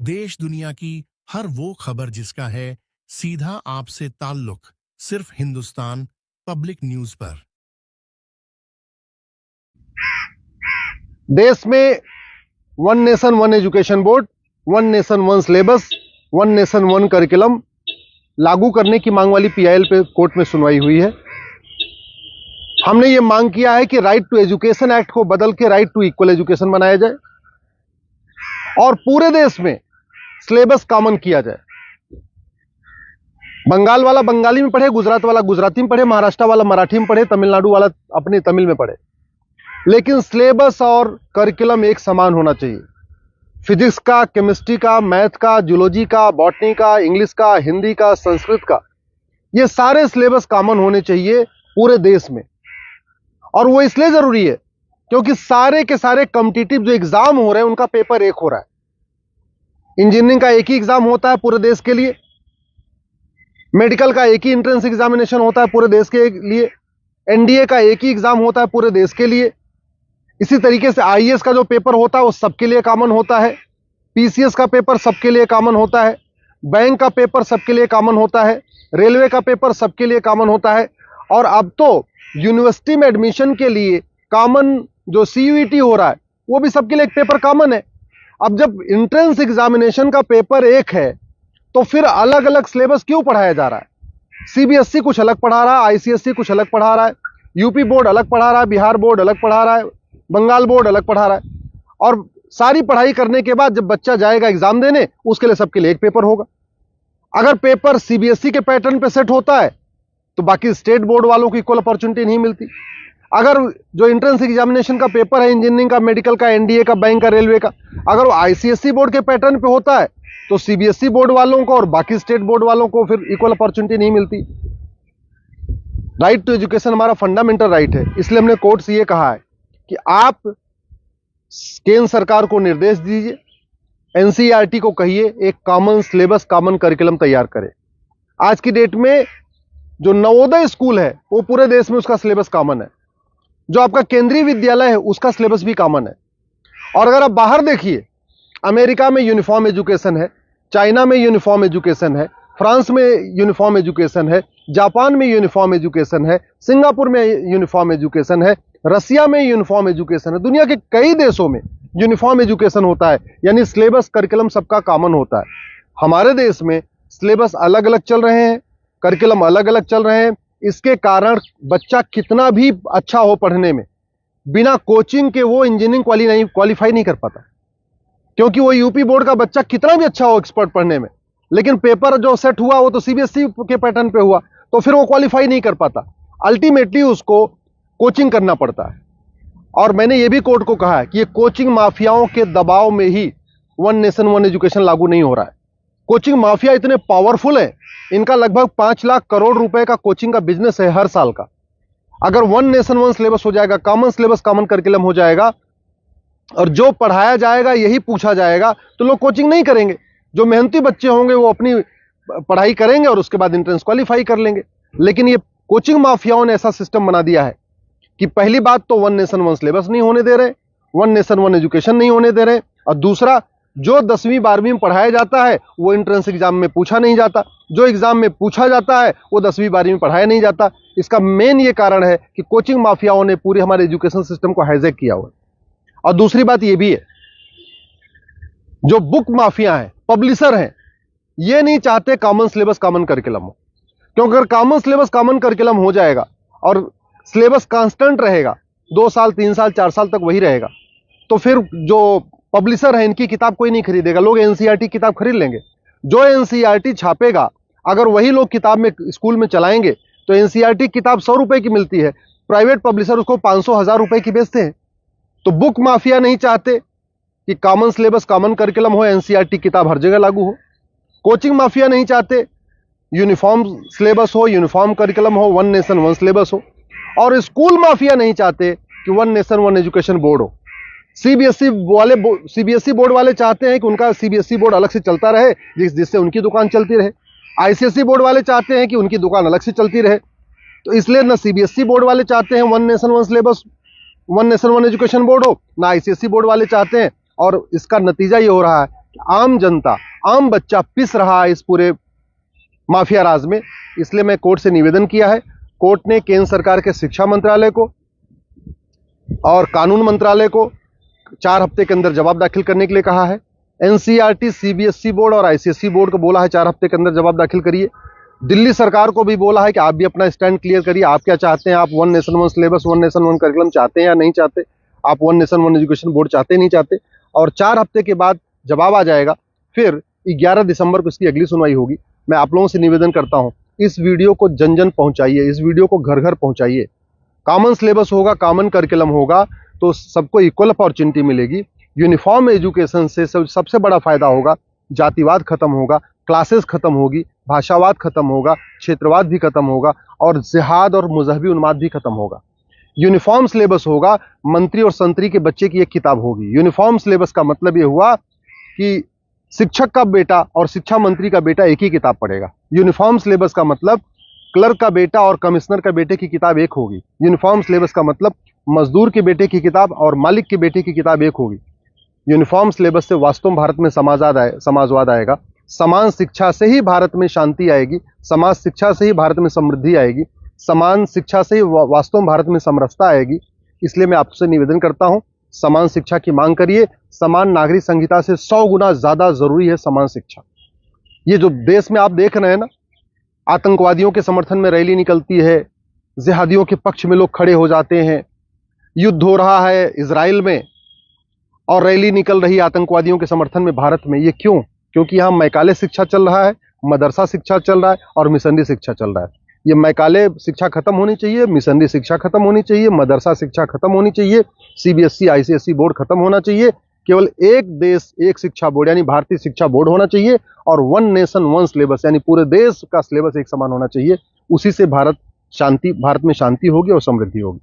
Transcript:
देश दुनिया की हर वो खबर जिसका है सीधा आपसे ताल्लुक, सिर्फ हिंदुस्तान पब्लिक न्यूज पर। देश में one nation one education board, one nation one syllabus, one nation one curriculum लागू करने की मांग वाली पीआईएल पे कोर्ट में सुनवाई हुई है। हमने ये मांग किया है कि राइट टू एजुकेशन एक्ट को बदल के राइट टू इक्वल एजुकेशन बनाया जाए और पूरे देश में सिलेबस कॉमन किया जाए। बंगाल वाला बंगाली में पढ़े, गुजरात वाला गुजराती में पढ़े, महाराष्ट्र वाला मराठी में पढ़े, तमिलनाडु वाला अपनी तमिल में पढ़े, लेकिन सिलेबस और करिकुलम एक समान होना चाहिए। फिजिक्स का, केमिस्ट्री का, मैथ का, जूलॉजी का, बॉटनी का, इंग्लिश का, हिंदी का, संस्कृत का, ये सारे सिलेबस कॉमन होने चाहिए पूरे देश में। और वो इसलिए जरूरी है क्योंकि सारे के सारे कॉम्पिटिटिव जो एग्जाम हो रहे हैं उनका पेपर एक हो रहा है। इंजीनियरिंग का एक ही एग्जाम होता है पूरे देश के लिए, मेडिकल का एक ही एंट्रेंस एग्जामिनेशन होता है पूरे देश के लिए, एनडीए का एक ही एग्जाम होता है पूरे देश के लिए। इसी तरीके से आईएएस का जो पेपर होता है वो सबके लिए कॉमन होता है, पीसीएस का पेपर सबके लिए कॉमन होता है, बैंक का पेपर सबके लिए कॉमन होता है, रेलवे का पेपर सबके लिए कॉमन होता है। और अब तो यूनिवर्सिटी में एडमिशन के लिए कॉमन जो सीयूईटी हो रहा है वो भी सबके लिए एक पेपर कॉमन है। अब जब एंट्रेंस एग्जामिनेशन का पेपर एक है तो फिर अलग अलग सिलेबस क्यों पढ़ाया जा रहा है? सीबीएसई कुछ अलग पढ़ा रहा है, आईसीएसई कुछ अलग पढ़ा रहा है, यूपी बोर्ड अलग पढ़ा रहा है, बिहार बोर्ड अलग पढ़ा रहा है, बंगाल बोर्ड अलग पढ़ा रहा है। और सारी पढ़ाई करने के बाद जब बच्चा जाएगा एग्जाम देने, उसके लिए सबके लिए एक पेपर होगा। अगर पेपर सीबीएसई के पैटर्न पे सेट होता है तो बाकी स्टेट बोर्ड वालों को इक्वल अपॉर्चुनिटी नहीं मिलती। अगर जो एंट्रेंस एग्जामिनेशन का पेपर है इंजीनियरिंग का, मेडिकल का, एनडीए का, बैंक का, रेलवे का, अगर वो आईसीएसई बोर्ड के पैटर्न पे होता है तो सीबीएसई बोर्ड वालों को और बाकी स्टेट बोर्ड वालों को फिर इक्वल अपॉर्चुनिटी नहीं मिलती। राइट टू एजुकेशन हमारा फंडामेंटल राइट है, इसलिए हमने कोर्ट से ये कहा है कि आप केंद्र सरकार को निर्देश दीजिए, एनसीईआरटी को कहिए एक कॉमन सिलेबस, कॉमन करिकुलम तैयार करे। आज की डेट में जो नवोदय स्कूल है वो पूरे देश में उसका सिलेबस कॉमन है, जो आपका केंद्रीय विद्यालय है उसका सिलेबस भी कॉमन है। और अगर आप बाहर देखिए, अमेरिका में यूनिफॉर्म एजुकेशन है, चाइना में यूनिफॉर्म एजुकेशन है, फ्रांस में यूनिफॉर्म एजुकेशन है, जापान में यूनिफॉर्म एजुकेशन है, सिंगापुर में यूनिफॉर्म एजुकेशन है, रसिया में यूनिफॉर्म एजुकेशन है, दुनिया के कई देशों में यूनिफॉर्म एजुकेशन होता है, यानी सिलेबस करिकुलम सबका कॉमन होता है। हमारे देश में सिलेबस अलग अलग चल रहे हैं, करिकुलम अलग अलग चल रहे हैं। इसके कारण बच्चा कितना भी अच्छा हो पढ़ने में, बिना कोचिंग के वो इंजीनियरिंग क्वालिफाई नहीं कर पाता, क्योंकि वो यूपी बोर्ड का बच्चा कितना भी अच्छा हो एक्सपर्ट पढ़ने में, लेकिन पेपर जो सेट हुआ वो तो सीबीएसई के पैटर्न पे हुआ, तो फिर वो क्वालिफाई नहीं कर पाता। अल्टीमेटली उसको कोचिंग करना पड़ता है। और मैंने ये भी कोर्ट को कहा है कि ये कोचिंग माफियाओं के दबाव में ही वन नेशन वन एजुकेशन लागू नहीं हो रहा है। कोचिंग माफिया इतने पावरफुल है, इनका लगभग 5 लाख करोड़ रुपए का कोचिंग का बिजनेस है हर साल का। अगर वन नेशन वन सिलेबस हो जाएगा, कॉमन सिलेबस, कॉमन करिकुलम हो जाएगा और जो पढ़ाया जाएगा यही पूछा जाएगा, तो लोग कोचिंग नहीं करेंगे। जो मेहनती बच्चे होंगे वो अपनी पढ़ाई करेंगे और उसके बाद एंट्रेंस क्वालिफाई कर लेंगे। लेकिन ये कोचिंग माफियाओं ने ऐसा सिस्टम बना दिया है कि पहली बात तो वन नेशन वन सिलेबस नहीं होने दे रहे, वन नेशन वन एजुकेशन नहीं होने दे रहे, और दूसरा जो 10वीं 12वीं में पढ़ाया जाता है वो एंट्रेंस एग्जाम में पूछा नहीं जाता, जो एग्जाम में पूछा जाता है वो 10वीं 12वीं में पढ़ाया नहीं जाता। इसका मेन ये कारण है कि कोचिंग माफियाओं ने पूरे हमारे एजुकेशन सिस्टम को हाईजैक किया हुआ है। और दूसरी बात ये भी है, जो बुक माफिया हैं, पब्लिशर हैं, ये नहीं चाहते कॉमन सिलेबस कॉमन करिकुलम हो, क्योंकि अगर कॉमन सिलेबस कॉमन करिकुलम हो जाएगा और सिलेबस कांस्टेंट रहेगा, 2 साल 3 साल 4 साल तक वही रहेगा, तो फिर जो पब्लिशर है इनकी किताब कोई नहीं खरीदेगा, लोग एनसीईआरटी किताब खरीद लेंगे। जो एनसीईआरटी छापेगा अगर वही लोग किताब में स्कूल में चलाएंगे तो एनसीईआरटी किताब 100 रुपए की मिलती है, प्राइवेट पब्लिशर उसको 500-1000 रुपए की बेचते हैं। तो बुक माफिया नहीं चाहते कि कॉमन सिलेबस कॉमन करिकुलम हो, एनसीईआरटी किताब हर जगह लागू हो। कोचिंग माफिया नहीं चाहते यूनिफॉर्म सिलेबस हो, यूनिफॉर्म करिकुलम हो, वन नेशन वन सिलेबस हो। और स्कूल माफिया नहीं चाहते कि one nation one education board हो। सीबीएसई बोर्ड वाले चाहते हैं कि उनका सीबीएसई बोर्ड अलग से चलता रहे, जिससे उनकी दुकान चलती रहे। आईसीएसई बोर्ड वाले चाहते हैं कि उनकी दुकान अलग से चलती रहे। तो इसलिए ना सीबीएसई बोर्ड वाले चाहते हैं one nation one syllabus, one nation one education board हो, ना आईसीएसई बोर्ड वाले चाहते हैं। और इसका नतीजा ये हो रहा है आम जनता, आम बच्चा पिस रहा है इस पूरे माफिया राज में। इसलिए मैं कोर्ट से निवेदन किया है। कोर्ट ने केंद्र सरकार के शिक्षा मंत्रालय को और कानून मंत्रालय को 4 हफ्ते के अंदर जवाब दाखिल करने के लिए कहा है। एनसीईआरटी, सीबीएसई बोर्ड और आईसीएसई बोर्ड को बोला है 4 हफ्ते के अंदर जवाब दाखिल करिए। दिल्ली सरकार को भी बोला है कि आप भी अपना स्टैंड क्लियर करिए। आप क्या चाहते हैं? आप one nation one syllabus, one nation one curriculum चाहते हैं या नहीं चाहते? आप one nation one education board चाहते नहीं चाहते? और 4 हफ्ते के बाद जवाब आ जाएगा। फिर 11 दिसंबर को इसकी अगली सुनवाई होगी। मैं आप लोगों से निवेदन करता हूं, इस वीडियो को जन जन पहुंचाइए, इस वीडियो को घर घर पहुंचाइए। कॉमन सिलेबस होगा, कॉमन करिकुलम होगा तो सबको इक्वल अपॉर्चुनिटी मिलेगी। यूनिफॉर्म एजुकेशन से सबसे बड़ा फायदा होगा, जातिवाद खत्म होगा, क्लासेस खत्म होगी, भाषावाद खत्म होगा, क्षेत्रवाद भी खत्म होगा और जिहाद और मजहबी उन्माद भी खत्म होगा। यूनिफॉर्म सिलेबस होगा, मंत्री और संतरी के बच्चे की एक किताब होगी। यूनिफॉर्म सिलेबस का मतलब ये हुआ कि शिक्षक का बेटा और शिक्षा मंत्री का बेटा एक ही किताब पढ़ेगा। यूनिफॉर्म सिलेबस का मतलब क्लर्क का बेटा और कमिश्नर का बेटे की किताब एक होगी। यूनिफॉर्म सिलेबस का मतलब मजदूर के बेटे की किताब और मालिक के बेटे की किताब एक होगी। यूनिफॉर्म सिलेबस से वास्तव में भारत में समाजवाद आएगा। समान शिक्षा से ही भारत में शांति आएगी, समाज शिक्षा से ही भारत में समृद्धि आएगी, समान शिक्षा से ही वास्तव में भारत में समरसता आएगी। इसलिए मैं आपसे निवेदन करता हूं, समान शिक्षा की मांग करिए। समान नागरिक संहिता से 100 गुना ज्यादा जरूरी है समान शिक्षा। ये जो देश में आप देख रहे हैं ना, आतंकवादियों के समर्थन में रैली निकलती है, जिहादियों के पक्ष में लोग खड़े हो जाते हैं, युद्ध हो रहा है इजराइल में और रैली निकल रही है आतंकवादियों के समर्थन में भारत में। ये क्यों? क्योंकि यहाँ मैकाले शिक्षा चल रहा है, मदरसा शिक्षा चल रहा है और मिशनरी शिक्षा चल रहा है। ये मैकाले शिक्षा खत्म होनी चाहिए, मिशनरी शिक्षा खत्म होनी चाहिए, मदरसा शिक्षा खत्म होनी चाहिए, सीबीएसई आईसीएसई बोर्ड खत्म होना चाहिए। केवल एक देश एक शिक्षा बोर्ड यानी भारतीय शिक्षा बोर्ड होना चाहिए और वन नेशन वन सिलेबस यानी पूरे देश का सिलेबस एक समान होना चाहिए। उसी से भारत में शांति होगी और समृद्धि होगी।